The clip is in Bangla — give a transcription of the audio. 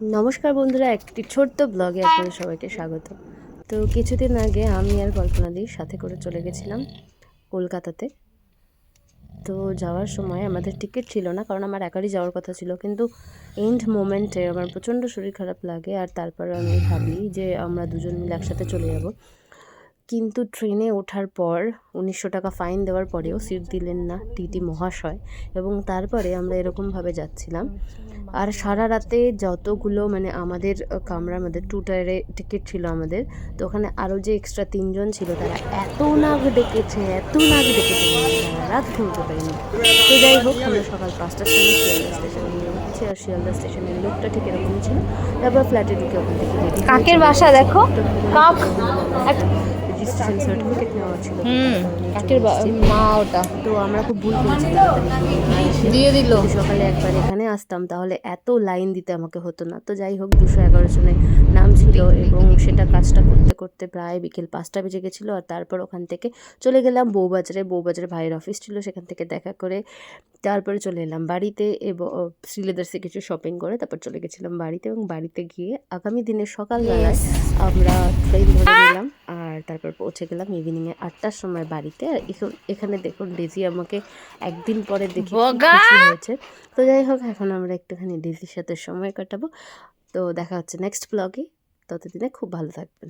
নমস্কার বন্ধুরা, একটি ছোট্ট ব্লগে আপনাদের সবাইকে স্বাগত। তো কিছুদিন আগে আমি আর কল্পনাদির সাথে করে চলে গেছিলাম কলকাতাতে। তো যাওয়ার সময় আমাদের টিকিট ছিল না, কারণ আমার একারই যাওয়ার কথা ছিল, কিন্তু এন্ড মোমেন্টে আমার প্রচণ্ড শরীর খারাপ লাগে আর তারপর আমি ভাবি যে আমরা দুজন মিলে একসাথে চলে যাব। কিন্তু ট্রেনে ওঠার পর 1900 টাকা ফাইন দেওয়ার পরেও সিট দিলেন না টিটি মহাশয়, এবং তারপরে আমরা এরকমভাবে যাচ্ছিলাম। আর সারা রাতে যতগুলো আমাদের কামরার মধ্যে 2 টায়ারে টিকিট ছিল আমাদের, তো ওখানে আরও যে এক্সট্রা 3 জন ছিল তারা এত নাক ডেকেছে সারা রাত ঘুমতে পারিনি। তো যাই হোক, আমরা সকাল 5টার সময় শিয়ালদা স্টেশনে গিয়ে উঠছি, আর শিয়ালদা স্টেশনের লোকটা ঠিক এরকমই ছিল। তারপর ফ্ল্যাটে ঢুকে ওখান থেকে রেডি কাকের বাসা দেখো, কাক রেজিস্ট্রেশন সার্টিফিকেট নেওয়া ছিল, কাকের মা ওটা। তো আমরা খুব ভুল করেছিলাম, দিয়ে দিল। সকালে একবার এখানে আসতাম তাহলে এত লাইন দিতে আমাকে হতো না। তো যাই হোক, 211 জনে নাম ছিল এবং সেটা কাজটা করতে করতে প্রায় বিকেল 5টা বেজে গেছিলো। আর তারপর ওখান থেকে চলে গেলাম বউবাজারে ভাইয়ের অফিস ছিল, সেখান থেকে দেখা করে তারপরে চলে এলাম বাড়িতে, এবং শ্রীলেদার্সে কিছু শপিং করে তারপর চলে গেছিলাম বাড়িতে। এবং বাড়িতে গিয়ে আগামী দিনের সকালবেলায় আমরা ট্রেন ধরে নিলাম, আর তারপর পৌঁছে গেলাম ইভিনিংয়ে 8টার সময় বাড়িতে। আর এখানে দেখুন ডেজি আমাকে একদিন পরে দেখে খুশি হয়েছে। তো যাই হোক, এখন আমরা একটুখানি ডেজির সাথে সময় কাটাবো। তো দেখা হচ্ছে নেক্সট ব্লগে, ততদিনে খুব ভালো থাকবেন।